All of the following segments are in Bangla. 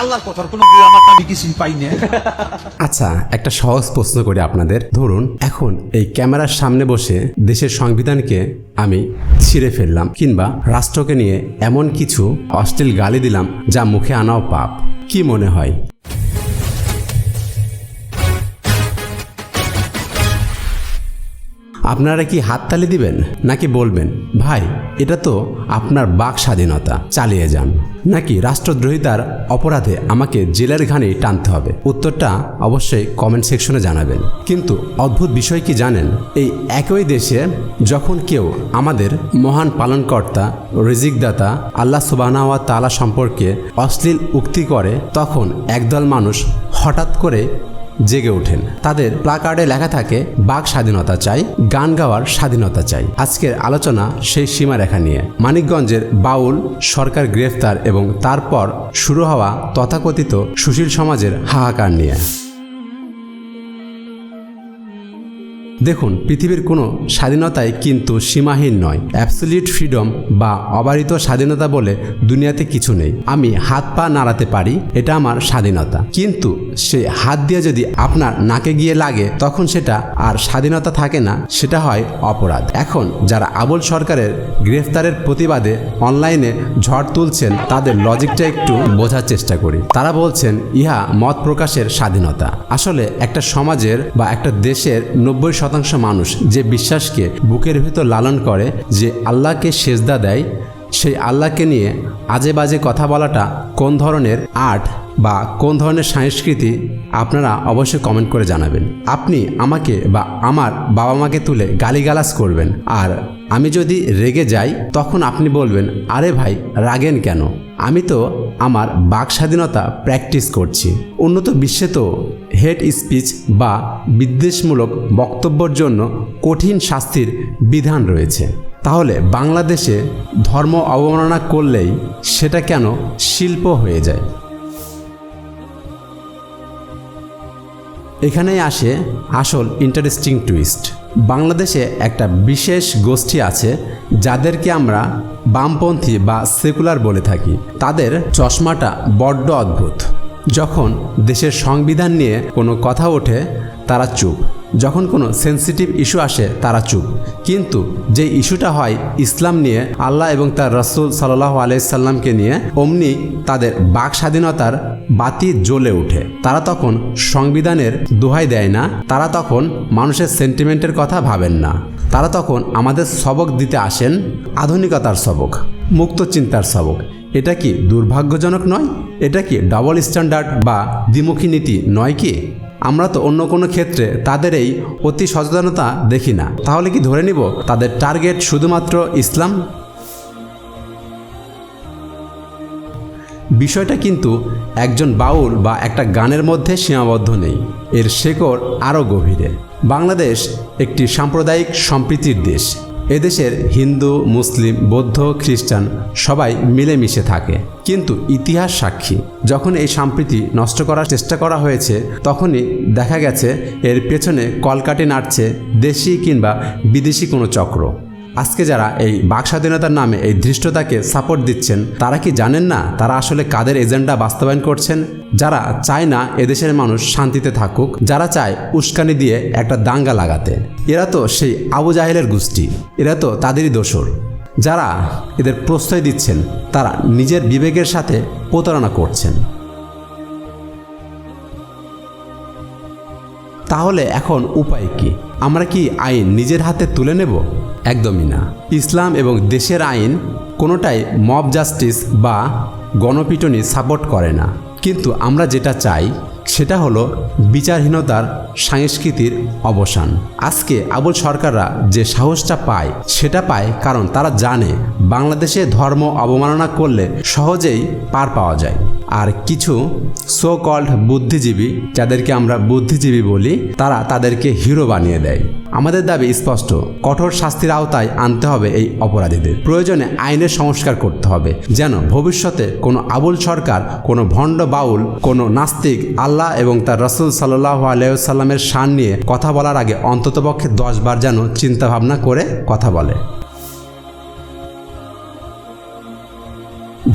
আল্লাহর কথার কোনো আমার আমি কিছুই পাই না। আচ্ছা, একটা সহজ প্রশ্ন করি আপনাদের। ধরুন এখন এই ক্যামেরার সামনে বসে দেশের সংবিধানকে আমি ছিঁড়ে ফেললাম, কিংবা রাষ্ট্রকে নিয়ে এমন কিছু অশ্লীল গালি দিলাম যা মুখে আনাও পাপ। কি মনে হয়? আপনারা কি হাততালি দিবেন, নাকি বলবেন ভাই এটা তো আপনার বাক স্বাধীনতা, চালিয়ে যান, নাকি রাষ্ট্রদ্রোহিতার অপরাধে আমাকে জেলের ঘানি টানতে হবে? উত্তরটা অবশ্যই কমেন্ট সেকশনে জানাবেন। কিন্তু অদ্ভুত বিষয় কি জানেন, এই একই দেশে যখন কেউ আমাদের মহান পালনকর্তা রিজিকদাতা আল্লাহ সুবহানাহু ওয়া তাআলা সম্পর্কে অশ্লীল উক্তি করে, তখন একদল মানুষ হঠাৎ করে জেগে ওঠেন। তাদের প্লাকার্ডে লেখা থাকে বাক স্বাধীনতা চাই, গান গাওয়ার স্বাধীনতা চাই। আজকের আলোচনা সেই সীমারেখা নিয়ে। মানিকগঞ্জের বাউল সরকার গ্রেফতার এবং তারপর শুরু হওয়া তথাকথিত সুশীল সমাজের হাহাকার নিয়ে। দেখুন, পৃথিবীর কোনো স্বাধীনতাই কিন্তু সীমাহীন নয়। অ্যাবসলিউট ফ্রিডম বা অবারিত স্বাধীনতা বলে দুনিয়াতে কিছু নেই। আমি হাত পা নাড়াতে পারি, এটা আমার স্বাধীনতা। কিন্তু সে হাত দিয়ে যদি আপনার নাকে গিয়ে লাগে, তখন সেটা আর স্বাধীনতা থাকে না, সেটা হয় অপরাধ। এখন যারা আবুল সরকারের গ্রেফতারের প্রতিবাদে অনলাইনে ঝড় তুলছেন, তাদের লজিকটা একটু বোঝার চেষ্টা করি। তারা বলছেন ইহা মত প্রকাশের স্বাধীনতা। আসলে একটা সমাজের বা একটা দেশের 90% মানুষ যে বিশ্বাসকে বুকের ভিতর লালন করে, যে আল্লাহকে সেজদা দেয়, সেই আল্লাহকে নিয়ে আজে বাজে কথা বলাটা কোন ধরনের আর্ট বা কোন ধরনের সংস্কৃতি, আপনারা অবশ্যই কমেন্ট করে জানাবেন। আপনি আমাকে বা আমার বাবা মাকে তুলে গালিগালাজ করবেন, আর আমি যদি রেগে যাই তখন আপনি বলবেন আরে ভাই রাগেন কেন, আমি তো আমার বাক স্বাধীনতা প্র্যাকটিস করছি। উন্নত বিশ্বে তো হেট স্পিচ বা বিদ্বেষমূলক বক্তব্যের জন্য কঠিন শাস্তির বিধান রয়েছে। তাহলে বাংলাদেশে ধর্ম অবমাননা করলেই সেটা কেন শিল্প হয়ে যায়? এখানেই আসে আসল ইন্টারেস্টিং টুইস্ট। বাংলাদেশে একটা বিশেষ গোষ্ঠী আছে যাদেরকে আমরা বামপন্থী বা সেকুলার বলে থাকি। তাদের চশমাটা বড্ড অদ্ভুত। যখন দেশের সংবিধান নিয়ে কোনো কথা ওঠে তারা চুপ, যখন কোনো সেন্সিটিভ ইস্যু আসে তারা চুপ, কিন্তু যে ইস্যুটা হয় ইসলাম নিয়ে, আল্লাহ এবং তার রাসূল সাল্লাল্লাহু আলাইহি সাল্লামকে নিয়ে, অমনি তাদের বাক স্বাধীনতার বাতি জ্বলে ওঠে। তারা তখন সংবিধানের দোহাই দেয় না, তারা তখন মানুষের সেন্টিমেন্টের কথা ভাবেন না। তারা তখন আমাদের সবক দিতে আসেন, আধুনিকতার সবক, মুক্ত চিন্তার সবক। এটা কি দুর্ভাগ্যজনক নয়? এটা কি ডাবল স্ট্যান্ডার্ড বা দ্বিমুখী নীতি নয় কি? আমরা তো অন্য কোনো ক্ষেত্রে তাদের এই অতি সচেতনতা দেখি না। তাহলে কি ধরে নিব তাদের টার্গেট শুধুমাত্র ইসলাম? বিষয়টা কিন্তু একজন বাউল বা একটা গানের মধ্যে সীমাবদ্ধ নেই, এর শেকড় আরও গভীরে। বাংলাদেশ একটি সাম্প্রদায়িক সম্প্রীতির দেশ। এদেশের হিন্দু, মুসলিম, বৌদ্ধ, খ্রিস্টান সবাই মিলেমিশে থাকে। কিন্তু ইতিহাস সাক্ষী, যখন এই সম্প্রীতি নষ্ট করার চেষ্টা করা হয়েছে, তখনই দেখা গেছে এর পেছনে কলকাঠি নাড়ছে দেশি কিংবা বিদেশি কোনো চক্র। আজকে যারা এই বাক স্বাধীনতার নামে এই ধৃষ্টতাকে সাপোর্ট দিচ্ছেন, তারা কি জানেন না তারা আসলে কাদের এজেন্ডা বাস্তবায়ন করছেন? যারা চায় না এদেশের মানুষ শান্তিতে থাকুক, যারা চায় উস্কানি দিয়ে একটা দাঙ্গা লাগাতে। এরা তো সেই আবু জাহেলের গোষ্ঠী, এরা তো তাদেরই দোসর। যারা এদের প্রশ্রয় দিচ্ছেন তারা নিজের বিবেকের সাথে প্রতারণা করছেন। তাহলে এখন উপায় কি? আমরা কি আইন নিজের হাতে তুলে নেব? একদমই না। ইসলাম এবং দেশের আইন কোনোটাই মব জাস্টিস বা গণপিটুনি সাপোর্ট করে না। কিন্তু আমরা যেটা চাই সেটা হলো বিচারহীনতার সংস্কৃতির অবসান। আজকে আবুল সরকাররা যে সাহসটা পায়, সেটা পায় কারণ তারা জানে বাংলাদেশে ধর্ম অবমাননা করলে সহজেই পার পাওয়া যায়। আর কিছু সো কল্ড বুদ্ধিজীবী, যাদেরকে আমরা বুদ্ধিজীবী বলি, তারা তাদেরকে হিরো বানিয়ে দেয়। আমাদের দাবি স্পষ্ট, কঠোর শাস্তির আওতায় আনতে হবে এই অপরাধীদের। প্রয়োজনে আইনের সংস্কার করতে হবে, যেন ভবিষ্যতে কোনো আবুল সরকার, কোনো ভণ্ড বাউল, কোনো নাস্তিক আল্লাহ এবং তার রাসূল সাল্লাল্লাহু আলাইহি ওয়াসাল্লামের শান নিয়ে কথা বলার আগে অন্ততপক্ষে 10 বার যেন চিন্তা ভাবনা করে কথা বলে।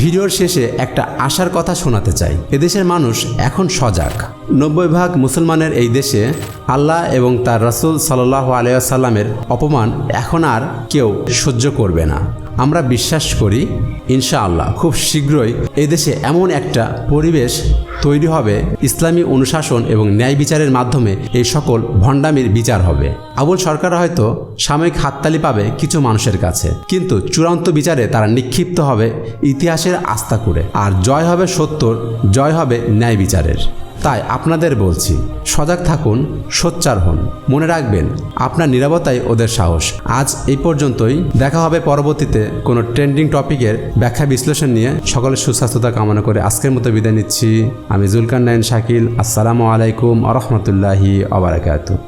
ভিডিওর শেষে একটা আশার কথা শোনাতে চাই। এদেশের মানুষ এখন সজাগ। 90% মুসলমানের এই দেশে আল্লাহ এবং তার রাসূল সাল্লাল্লাহু আলাইহি ওয়াসাল্লামের অপমান এখন আর কেউ সহ্য করবে না। আমরা বিশ্বাস করি ইনশাআল্লাহ খুব শীঘ্রই এদেশে এমন একটা পরিবেশ তৈরি হবে, ইসলামী অনুশাসন এবং ন্যায় বিচারের মাধ্যমে এই সকল ভণ্ডামির বিচার হবে। আবুল সরকার হয়তো সাময়িক হাততালি পাবে কিছু মানুষের কাছে, কিন্তু চূড়ান্ত বিচারে তারা নিক্ষিপ্ত হবে ইতিহাসের আস্থা করে, আর জয় হবে সত্যর, জয় হবে ন্যায় বিচারের। তাই আপনাদের বলছি, সজাগ থাকুন, সোচ্চার হন। মনে রাখবেন আপনার নীরবতাই ওদের সাহস। আজ এই পর্যন্তই। দেখা হবে পরবর্তীতে কোনো ট্রেন্ডিং টপিকের ব্যাখ্যা বিশ্লেষণ নিয়ে। সকলের সুস্বাস্থ্যতা কামনা করে আজকের মতো বিদায় নিচ্ছি। আমি জুলকারনাইন শাকিল। আসসালামু আলাইকুম ওয়া রাহমাতুল্লাহি ওয়া বারাকাতুহু।